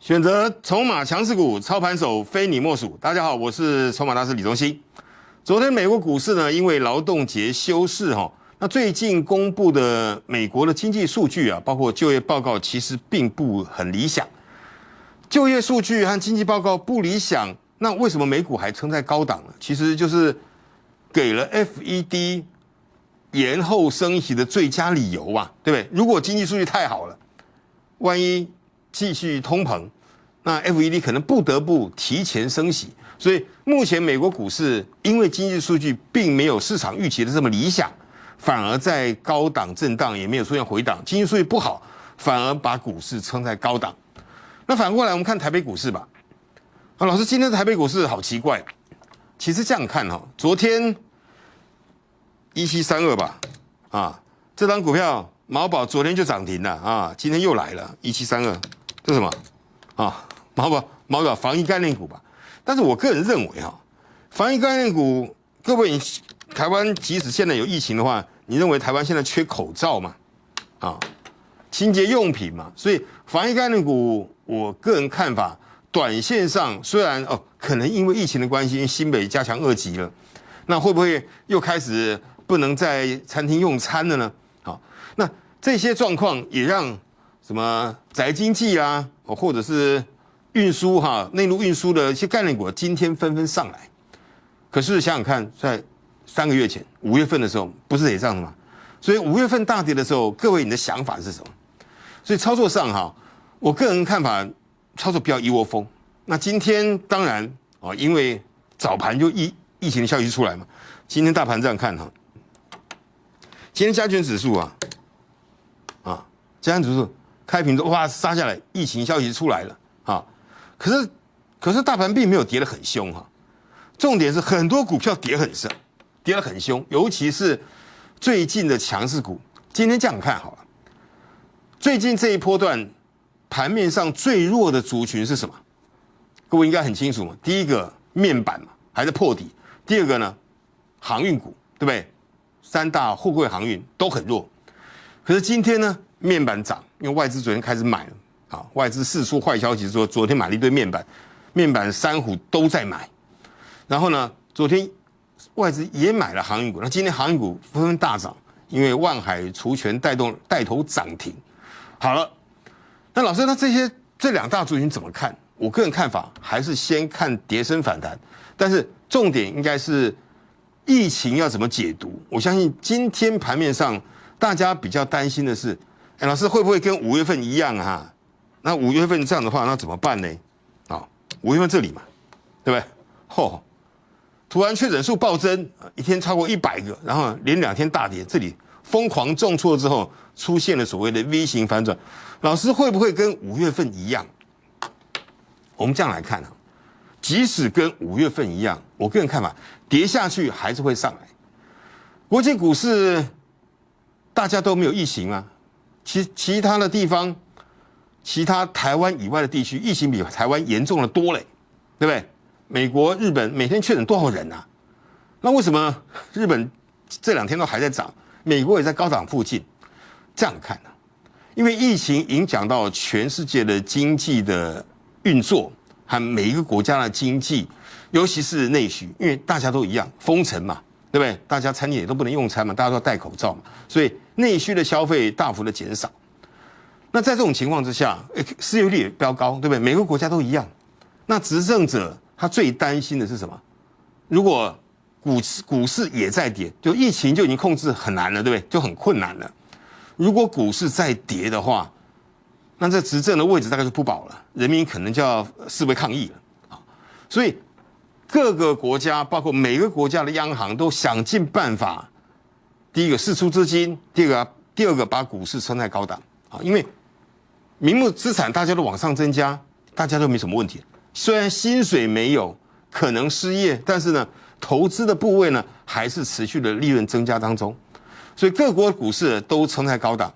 选择筹码强势股，操盘手非你莫属。大家好，我是筹码大师李宗兴。昨天美国股市呢，因为劳动节休市那最近公布的美国的经济数据啊，包括就业报告，其实并不很理想。就业数据和经济报告不理想，那为什么美股还撑在高档呢？其实就是给了 FED 延后升息的最佳理由吧，对不对？如果经济数据太好了，万一继续通膨，那 FED 可能不得不提前升息。所以目前美国股市因为经济数据并没有市场预期的这么理想，反而在高档震荡，也没有出现回档。经济数据不好，反而把股市撑在高档。那反过来我们看台北股市吧。老师，今天的台北股市好奇怪。其实这样看昨天1732吧，这张股票毛宝昨天就涨停了今天又来了1732，这是什么毛宝防疫概念股吧。但是我个人认为防疫概念股，各位，台湾即使现在有疫情的话，你认为台湾现在缺口罩吗？清洁用品嘛，所以防疫概念股，我个人看法，短线上虽然可能因为疫情的关系，因为新北加强2级了，那会不会又开始不能在餐厅用餐了呢？那这些状况也让什么宅经济啊，或者是运输内陆运输的一些概念股今天纷纷上来。可是想想看，在3个月前5月份的时候，不是也这样的吗？所以5月份大跌的时候，各位你的想法是什么？所以操作上我个人看法，操作不要一窝蜂。那今天当然因为早盘就疫情的消息出来嘛，今天大盘这样看今天加权指数加权指数开平之后哇杀下来，疫情消息出来了可是大盘并没有跌得很凶重点是很多股票跌很深，跌得很凶，尤其是最近的强势股。今天这样看好了，最近这一波段盘面上最弱的族群是什么？各位应该很清楚嘛。第一个面板嘛，还在破底；第二个呢，航运股，对不对？3大货柜航运都很弱。可是今天呢，面板涨，因为外资昨天开始买了外资释出坏消息说，昨天买了一堆面板三虎都在买。然后呢，昨天外资也买了航运股，那今天航运股纷纷大涨，因为万海、除权带头涨停。好了，那老师，那这2大族群怎么看？我个人看法还是先看跌升反弹，但是重点应该是疫情要怎么解读。我相信今天盘面上大家比较担心的是，老师会不会跟5月份一样那5月份这样的话，那怎么办呢？5月份这里嘛，对不对？突然确诊数暴增，一天超过100个，然后连2天大跌，这里疯狂重挫之后，出现了所谓的 V 型反转。老师会不会跟5月份一样？我们这样来看即使跟5月份一样，我个人看法，跌下去还是会上来。国际股市大家都没有疫情啊，其他的地方，其他台湾以外的地区，疫情比台湾严重的多嘞，对不对？美国、日本每天确诊多少人啊？那为什么日本这2天都还在涨，美国也在高档附近？这样看因为疫情影响到全世界的经济的运作和每一个国家的经济，尤其是内需，因为大家都一样封城嘛，对不对？大家餐厅也都不能用餐嘛，大家都要戴口罩嘛，所以内需的消费大幅的减少。那在这种情况之下，失业率也飙高，对不对？每个国家都一样。那执政者他最担心的是什么？如果股市也在跌，就疫情就已经控制很难了，对不对？就很困难了。如果股市再跌的话，那这执政的位置大概就不保了，人民可能就要示威抗议了所以各个国家，包括每个国家的央行，都想尽办法。第一个释出资金，第二个把股市撑在高档因为名目资产大家都往上增加，大家都没什么问题。虽然薪水没有，可能失业，但是呢，投资的部位呢还是持续的利润增加当中，所以各国股市都撑在高档。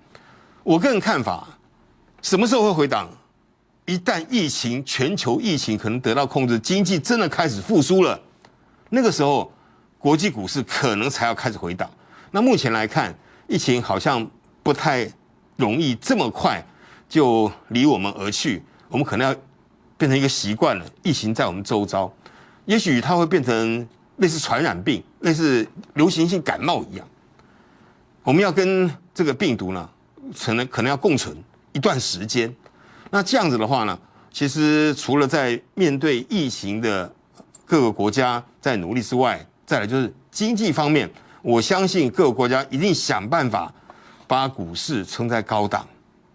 我个人看法，什么时候会回档？一旦全球疫情可能得到控制，经济真的开始复苏了，那个时候国际股市可能才要开始回档。那目前来看，疫情好像不太容易这么快就离我们而去，我们可能要变成一个习惯了，疫情在我们周遭，也许它会变成类似传染病、类似流行性感冒一样。我们要跟这个病毒呢，可能要共存一段时间。那这样子的话呢，其实除了在面对疫情的各个国家在努力之外，再来就是经济方面，我相信各个国家一定想办法把股市撑在高档，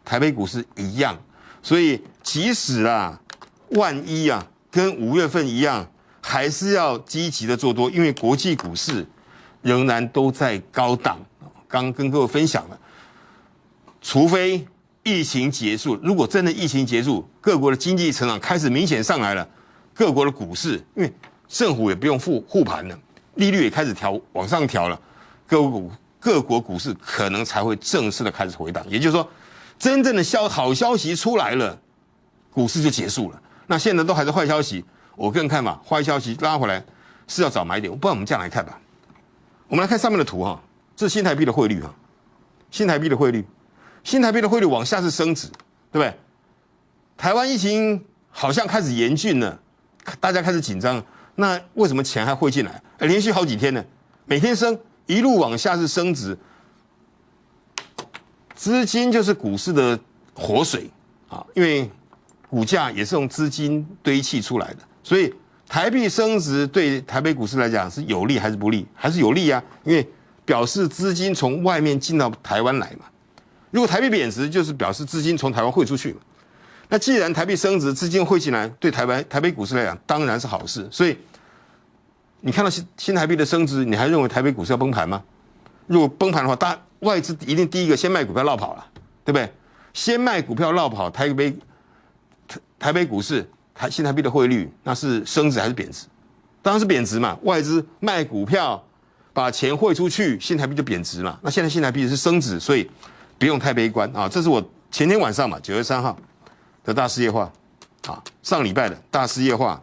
台北股市一样。所以即使万一跟5月份一样，还是要积极的做多，因为国际股市仍然都在高档。刚跟各位分享了，除非疫情结束，如果真的疫情结束，各国的经济成长开始明显上来了，各国的股市，因为政府也不用护盘了，利率也开始往上调了，各国股市可能才会正式的开始回档。也就是说，真正的好消息出来了，股市就结束了。那现在都还是坏消息，我个人看法，坏消息拉回来是要找买点。不然我们这样来看吧，我们来看上面的图这是新台币的汇率新台币的汇率往下是升值，对不对？台湾疫情好像开始严峻了，大家开始紧张，那为什么钱还汇进来？连续好几天呢，每天升，一路往下是升值。资金就是股市的活水因为股价也是用资金堆砌出来的，所以台币升值对台北股市来讲是有利还是不利？还是有利啊，因为表示资金从外面进到台湾来嘛。如果台币贬值，就是表示资金从台湾汇出去嘛。那既然台币升值，资金汇进来，对台北股市来讲当然是好事。所以你看到新台币的升值，你还认为台北股市要崩盘吗？如果崩盘的话，外资一定第一个先卖股票落跑了，对不对？先卖股票落跑，台北股市新台币的汇率那是升值还是贬值？当然是贬值嘛。外资卖股票把钱汇出去，新台币就贬值嘛。那现在新台币是升值，所以不用太悲观这是我前天晚上嘛，9月3号的大事业化上礼拜的大事业化，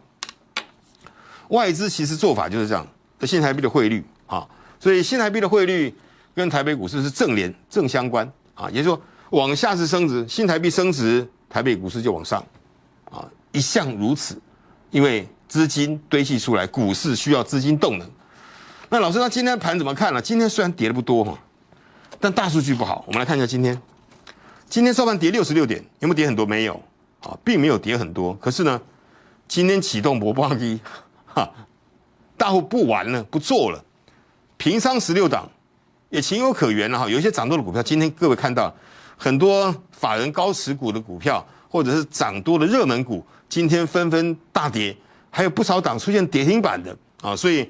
外资其实做法就是这样，新台币的汇率所以新台币的汇率跟台北股市是正相关也就是说往下是升值，新台币升值，台北股市就往上一向如此，因为资金堆砌出来，股市需要资金动能。那老师，那今天盘怎么看呢？今天虽然跌的不多但大数据不好。我们来看一下今天收盘跌66点，有没有跌很多？没有并没有跌很多。可是呢，今天启动波波机大户不玩了，不做了，平仓16档，也情有可原了有一些涨多的股票，今天各位看到很多法人高持股的股票，或者是涨多的热门股，今天纷纷大跌，还有不少档出现跌停板的所以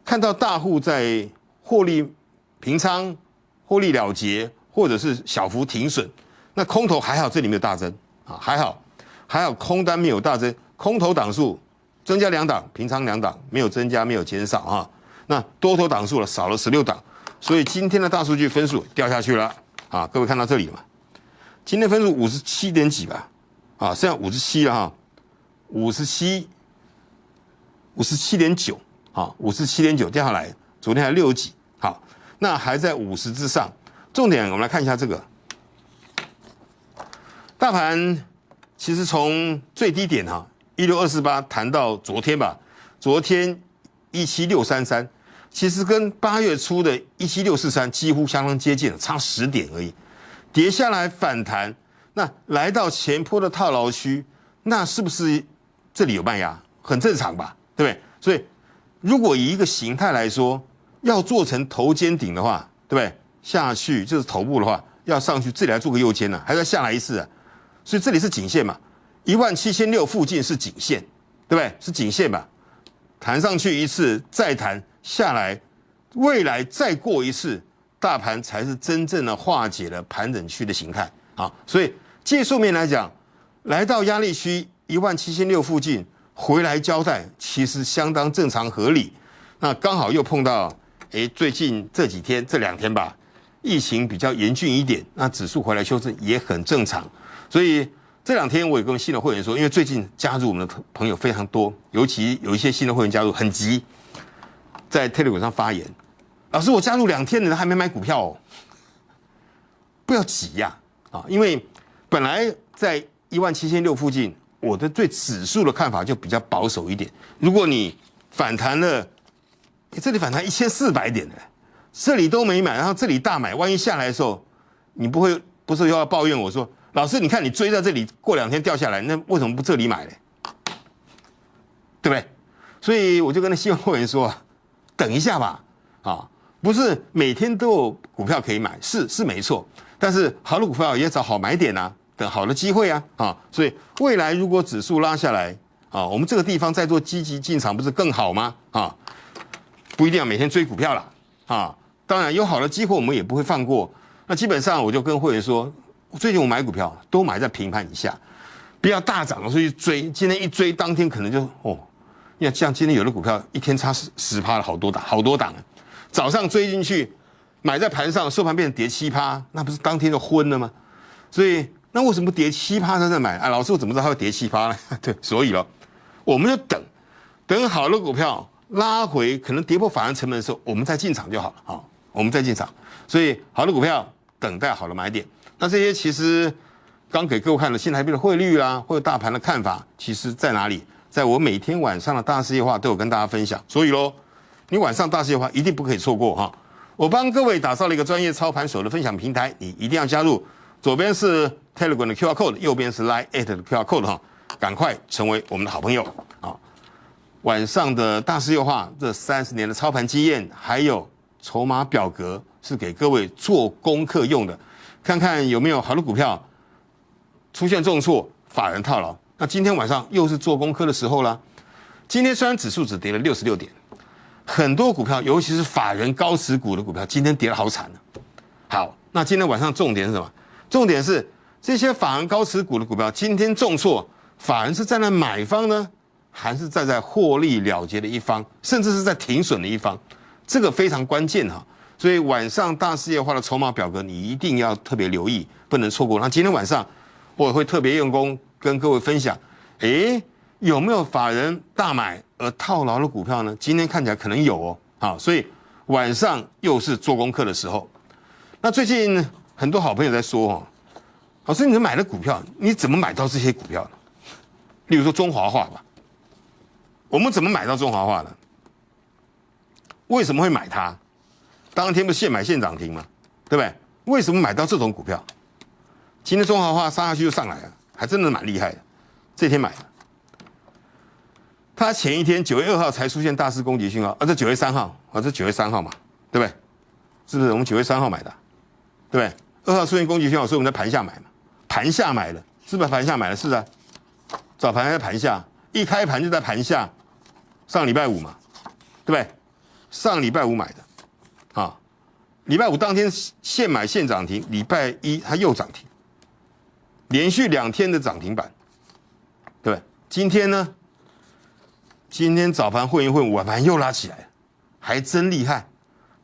看到大户在获利平仓、获利了结，或者是小幅停损，那空头还好，这里没有大增还好空单没有大增，空头档数增加2档，平仓2档，没有增加，没有减少那多头档数了，少了16档，所以今天的大数据分数掉下去了各位看到这里了嘛？今天分数57点几吧剩下57了57.957.9掉下来，昨天还60几那还在50之上。重点我们来看一下这个大盘，其实从最低点16248谈到昨天吧，昨天17633，其实跟8月初的17643几乎相当接近了，差10点而已。跌下来反弹，那来到前波的套牢区，那是不是这里有卖压？很正常吧，对不对？所以如果以一个形态来说，要做成头肩顶的话，对不对？下去就是头部的话，要上去这里来做个右肩还要下来一次所以这里是颈线嘛，17600附近是颈线，对不对？是颈线吧？弹上去一次，再弹下来，未来再过一次，大盘才是真正的化解了盘整区的形态所以技术面来讲，来到压力区17600附近回来交代，其实相当正常合理。那刚好又碰到最近这几天这2天吧，疫情比较严峻一点，那指数回来修正也很正常。所以这2天我也跟新的会员说，因为最近加入我们的朋友非常多，尤其有一些新的会员加入很急，在 Telegram 上发言，老师我加入2天了还没买股票不要急因为本来在17600附近我的对指数的看法就比较保守一点。如果你反弹了，这里反弹1400点的，这里都没买，然后这里大买，万一下来的时候，你不是又要抱怨我说，老师，你看你追在这里，过2天掉下来，那为什么不这里买呢？对不对？所以我就跟那新闻会员说，等一下吧，啊，不是每天都有股票可以买，是没错，但是好的股票也找好买点啊，等好的机会啊，所以未来如果指数拉下来啊，我们这个地方再做积极进场，不是更好吗？啊，不一定要每天追股票啦，啊，当然有好的机会我们也不会放过。那基本上我就跟会员说，最近我买股票都买在平盘以下，不要大涨的时候去追，今天一追当天可能就你看像今天有的股票一天差10%了，好多档，早上追进去，买在盘上，收盘变成跌7%，那不是当天就昏了吗？所以那为什么跌7%再买？老师我怎么知道它会跌7%呢？对，所以我们就等好的股票拉回，可能跌破法人成本的时候，我们再进场就好了。我们再进场。所以好的股票等待好的买点。那这些其实刚给各位看的新台币的汇率啦，或者大盘的看法，其实在哪里？在我每天晚上的大世界化都有跟大家分享。所以你晚上大世界化一定不可以错过哈。我帮各位打造了一个专业操盘手的分享平台，你一定要加入。左边是 Telegram 的 QR code， 右边是 Line@ 的 QR code 哈，赶快成为我们的好朋友啊！晚上的大世界化这30年的操盘经验，还有筹码表格是给各位做功课用的，看看有没有好的股票出现重挫，法人套牢。那今天晚上又是做功课的时候了。今天虽然指数只跌了66点，很多股票，尤其是法人高持股的股票，今天跌得好惨了。好，那今天晚上重点是什么？重点是这些法人高持股的股票今天重挫，法人是站在买方呢，还是站在获利了结的一方，甚至是在停损的一方？这个非常关键哈。所以晚上大世界化的筹码表格，你一定要特别留意，不能错过。那今天晚上我也会特别用功跟各位分享，有没有法人大买而套牢的股票呢？今天看起来可能有所以晚上又是做功课的时候。那最近很多好朋友在说老师，你买的股票你怎么买到这些股票呢？例如说中华化吧，我们怎么买到中华化呢？为什么会买它？当天不是现买现涨停吗？对不对？为什么买到这种股票？今天中华化杀下去就上来了，还真的蛮厉害的。这天买的，它前一天9月2号才出现大肆攻击讯号，这9月3号，这9月3号嘛，对不对？是不是我们9月3号买的？对不对？2号出现攻击讯号，所以我们在盘下买嘛，盘下买的，是不是盘下买的？是啊，早盘在盘下，一开盘就在盘下，上礼拜五嘛，对不对？上礼拜五买的。礼拜五当天现买现涨停，礼拜一它又涨停，连续2天的涨停板，对不对？今天呢？今天早盘混一混，晚盘又拉起来了，还真厉害。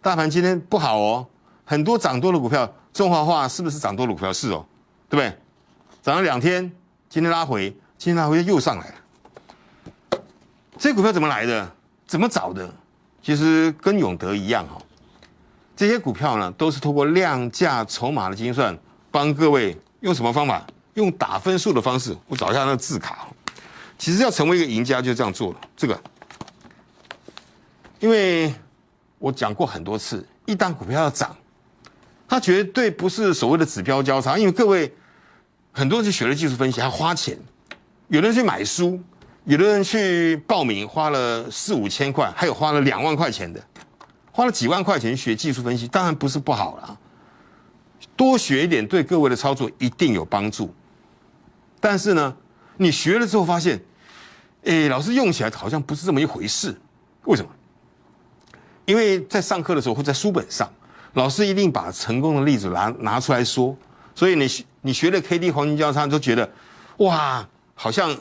大盘今天不好很多涨多的股票，中华化是不是涨多的股票？是对不对？涨了2天，今天拉回，今天拉回又上来了。这股票怎么来的？怎么找的？其实跟永德一样这些股票呢，都是透过量价筹码的精算，帮各位用什么方法？用打分数的方式。我找一下那个字卡。其实要成为一个赢家，就这样做了。这个，因为我讲过很多次，一档股票要涨，它绝对不是所谓的指标交叉。因为各位很多人去学了技术分析，还花钱，有的人去买书，有的人去报名，花了4、5千块，还有花了2万块钱的。花了几万块钱学技术分析，当然不是不好啦，多学一点对各位的操作一定有帮助。但是呢，你学了之后发现，老师用起来好像不是这么一回事。为什么？因为在上课的时候或在书本上，老师一定把成功的例子拿出来说，所以你学了 KD 黄金交叉，就觉得哇，好像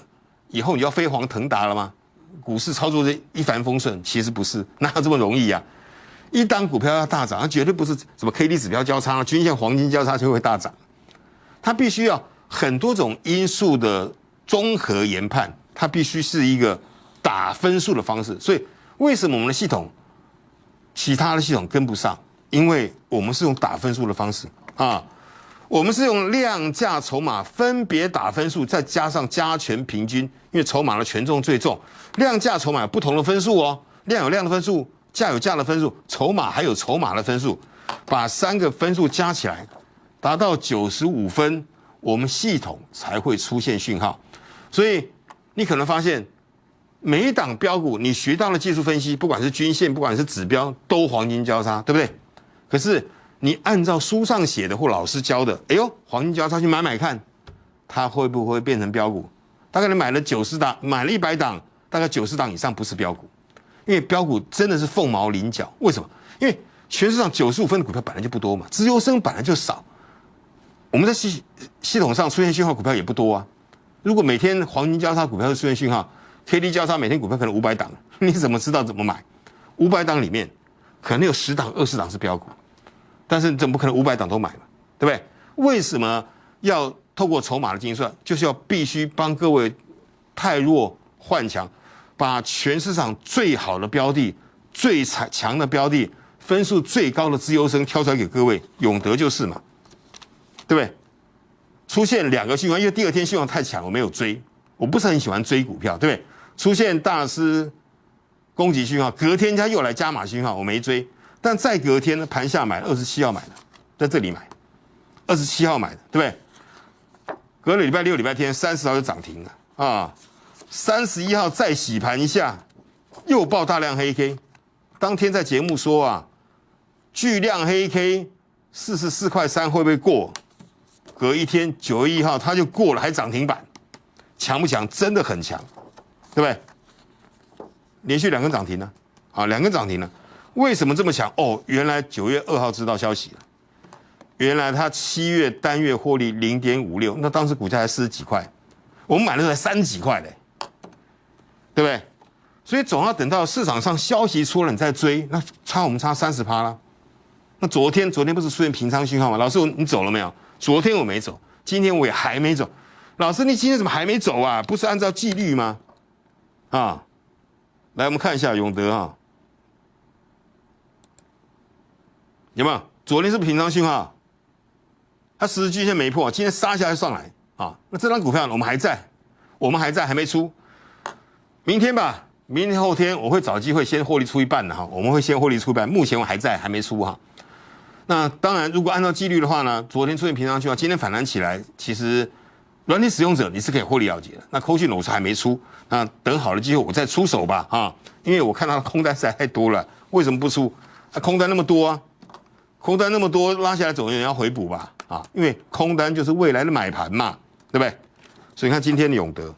以后你要飞黄腾达了吗？股市操作这一帆风顺，其实不是，哪有这么容易啊？一档股票要大涨，它绝对不是什么 KD 指标交叉、均线黄金交叉就会大涨，它必须要很多种因素的综合研判，它必须是一个打分数的方式。所以为什么我们的系统其他的系统跟不上？因为我们是用打分数的方式我们是用量价筹码分别打分数，再加上加权平均，因为筹码的权重最重。量价筹码有不同的分数哦，量有量的分数，价有价的分数，筹码还有筹码的分数，把3个分数加起来，达到95分，我们系统才会出现讯号。所以你可能发现，每一档标股你学到的技术分析，不管是均线，不管是指标，都黄金交叉，对不对？可是你按照书上写的或老师教的，哎呦，黄金交叉去买买看，它会不会变成标股？大概你买了90档，买了100档，大概90档以上不是标股，因为标股真的是凤毛麟角。为什么？因为全市场95分的股票本来就不多嘛，资优生本来就少，我们在系统上出现讯号股票也不多啊。如果每天黄金交叉股票是出现讯号，K D 交叉每天股票可能500档，你怎么知道怎么买？500档里面可能有10档、20档是标股。但是你怎么可能500档都买嘛，对不对？为什么要透过筹码的精算？就是要必须帮各位汰弱换强，把全市场最好的标的、最强的标的、分数最高的资优生挑出来给各位。永德就是嘛，对不对？出现2个讯号，因为第2天讯号太强，我没有追，我不是很喜欢追股票，对不对？出现大师攻击讯号，隔天他又来加码讯号，我没追。但再隔天呢，盘下买27号买的，在这里买，27号买的，对不对？隔了礼拜6、礼拜天30号就涨停了啊，31号再洗盘一下，又爆大量黑 K。当天在节目说啊，巨量黑 K 44.3块会不会过？隔一天9月1号它就过了，还涨停板，强不强？真的很强，对不对？连续2根涨停呢，啊，2根涨停呢。为什么这么强？哦，原来9月2号知道消息了。原来他7月单月获利0.56，那当时股价才40几块，我们买的时候才30几块嘞，对不对？所以总要等到市场上消息出了你再追，那我们差30%啦。那昨天不是出现平仓讯号吗？老师，你走了没有？昨天我没走，今天我也还没走。老师，你今天怎么还没走啊？不是按照纪律吗？啊，来我们看一下永德啊。有没有？昨天是平仓讯号，它10日均线没破，今天杀下来上来啊。那这张股票我们还在，还没出。明天吧，明天后天我会找机会先获利出一半的哈，我们会先获利出一半。目前我还在，还没出哈。那当然，如果按照纪律的话呢，昨天出现平仓讯号，今天反弹起来，其实软体使用者你是可以获利了结的。那扣讯呢，我是还没出，那等好了机会我再出手吧啊，因为我看到空单实在太多了，为什么不出？空单那么多啊。空单那么多，拉下来总有人要回补吧？啊，因为空单就是未来的买盘嘛，对不对？所以你看今天的永德，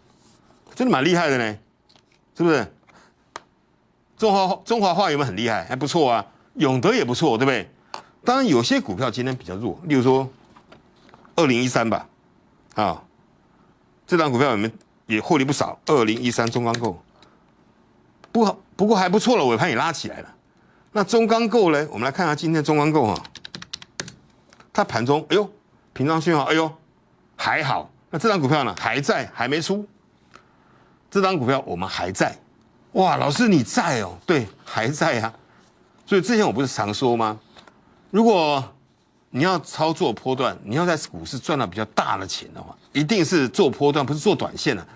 真的蛮厉害的呢，是不是？中华化有没有很厉害？还不错啊，永德也不错，对不对？当然有些股票今天比较弱，例如说2013吧，啊，这档股票我们也获利不少，2013中钢构，不过还不错了，尾盘也拉起来了。那中钢构呢？我们来看下今天的中钢构哈，它盘中哎呦平仓讯号，哎呦还好。那这张股票呢还在，还没出。这张股票我们还在，哇，老师你在哦？对，还在啊。所以之前我不是常说吗？如果你要操作波段，你要在股市赚到比较大的钱的话，一定是做波段，不是做短线的。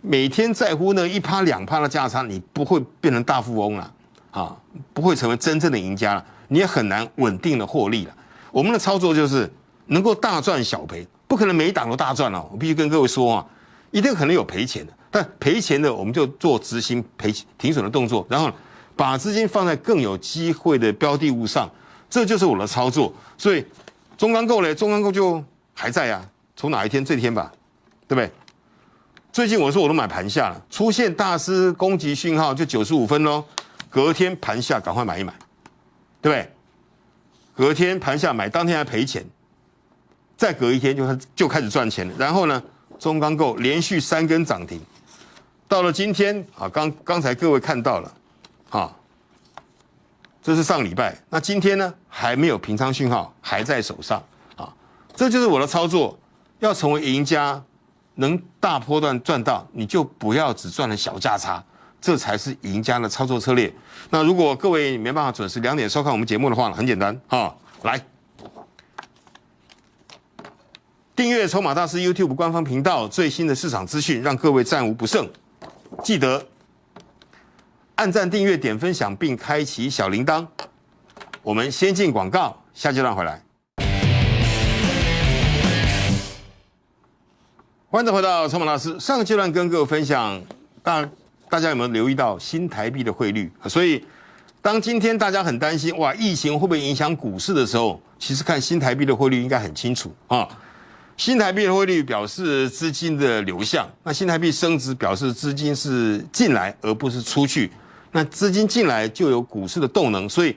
每天在乎那1%、2%的价差，你不会变成大富翁了。啊，不会成为真正的赢家了，你也很难稳定的获利了。我们的操作就是能够大赚小赔，不可能每一档都大赚哦。我必须跟各位说啊，一定可能有赔钱的，但赔钱的我们就做执行停损的动作，然后把资金放在更有机会的标的物上，这就是我的操作。所以中钢构呢，中钢构就还在啊，从哪一天？这天吧，对不对？最近我说我都买盘下了，出现大师攻击讯号就95分咯。隔天盘下赶快买一买，对不对？隔天盘下买，当天还赔钱，再隔一天就开始赚钱了。然后呢，中钢构连续3根涨停，到了今天啊，刚才各位看到了，啊，这是上礼拜。那今天呢，还没有平仓讯号，还在手上啊。这就是我的操作，要成为赢家，能大波段赚到，你就不要只赚了小价差。这才是赢家的操作策略。那如果各位没办法准时2点收看我们节目的话呢，很简单啊，来订阅筹码大师 YouTube 官方频道，最新的市场资讯让各位战无不胜。记得按赞、订阅、点分享，并开启小铃铛。我们先进广告，下阶段回来。欢迎回到筹码大师。上个阶段跟各位分享，大家有没有留意到新台币的汇率？所以当今天大家很担心哇，疫情会不会影响股市的时候，其实看新台币的汇率应该很清楚啊。新台币的汇率表示资金的流向，那新台币升值表示资金是进来而不是出去。那资金进来就有股市的动能，所以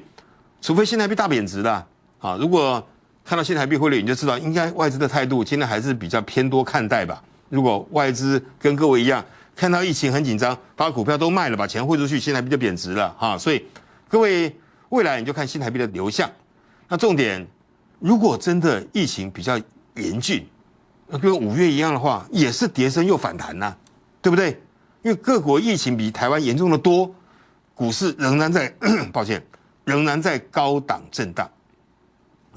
除非新台币大贬值的啊，如果看到新台币汇率，你就知道应该外资的态度今天还是比较偏多看待吧。如果外资跟各位一样，看到疫情很紧张，把股票都卖了，把钱汇出去，新台币就贬值了哈。所以各位未来你就看新台币的流向。那重点，如果真的疫情比较严峻，跟5月一样的话，也是跌升又反弹呐，对不对？因为各国疫情比台湾严重的多，股市仍然在仍然在高档震荡，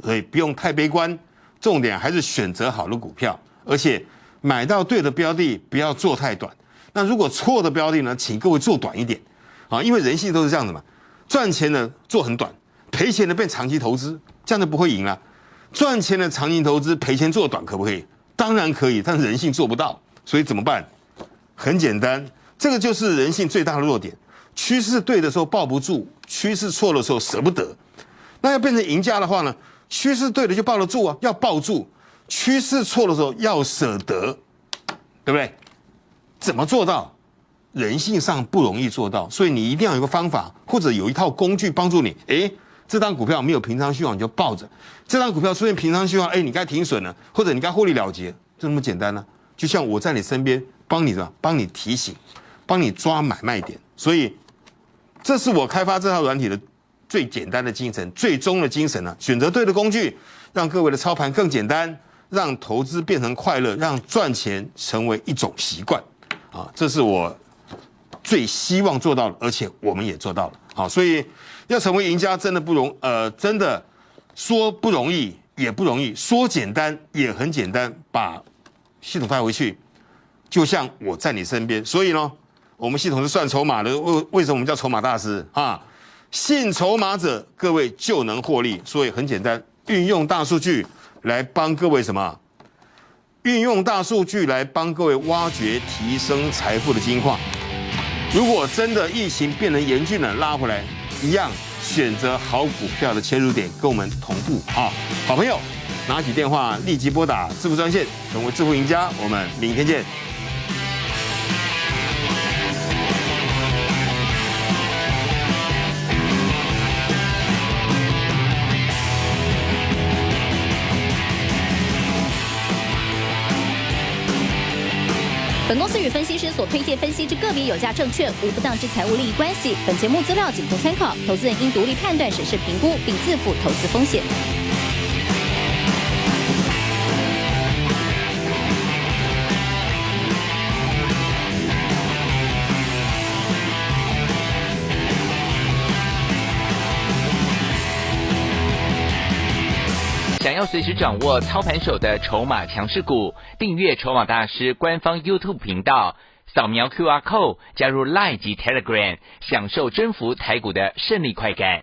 所以不用太悲观。重点还是选择好的股票，而且买到对的标的，不要做太短。那如果错的标的呢，请各位做短一点啊，因为人性都是这样子嘛，赚钱的做很短，赔钱的变长期投资，这样就不会赢了。赚钱的长期投资，赔钱做短可不可以？当然可以，但是人性做不到，所以怎么办？很简单，这个就是人性最大的弱点。趋势对的时候抱不住，趋势错的时候舍不得。那要变成赢家的话呢？趋势对的就抱得住啊，要抱住；趋势错的时候要舍得，对不对？怎么做到？人性上不容易做到，所以你一定要有一个方法，或者有一套工具帮助你。这张股票没有平仓讯号，你就抱着；这张股票出现平仓讯号，你该停损了，或者你该获利了结，就那么简单呢。就像我在你身边，帮你提醒，帮你抓买卖点。所以，这是我开发这套软体的最简单的精神，最终的精神呢。选择对的工具，让各位的操盘更简单，让投资变成快乐，让赚钱成为一种习惯。啊，这是我最希望做到的，而且我们也做到了。好，所以要成为赢家真的真的说不容易也不容易，说简单也很简单，把系统带回去，就像我在你身边。所以呢，我们系统是算筹码的，为什么我们叫筹码大师啊？信筹码者，各位就能获利。所以很简单，运用大数据来帮各位什么？运用大数据来帮各位挖掘提升财富的金矿。如果真的疫情变得严峻了，拉回来一样选择好股票的切入点，跟我们同步啊！好朋友，拿起电话立即拨打致富专线，成为致富赢家。我们明天见。本公司与分析师所推荐分析之个别有价证券无不当之财务利益关系。本节目资料仅供参考，投资人应独立判断、审视、评估，并自负投资风险。想要随时掌握操盘手的筹码强势股，订阅筹码大师官方 YouTube 频道，扫描 QR Code 加入 LINE 及 Telegram， 享受征服台股的胜利快感。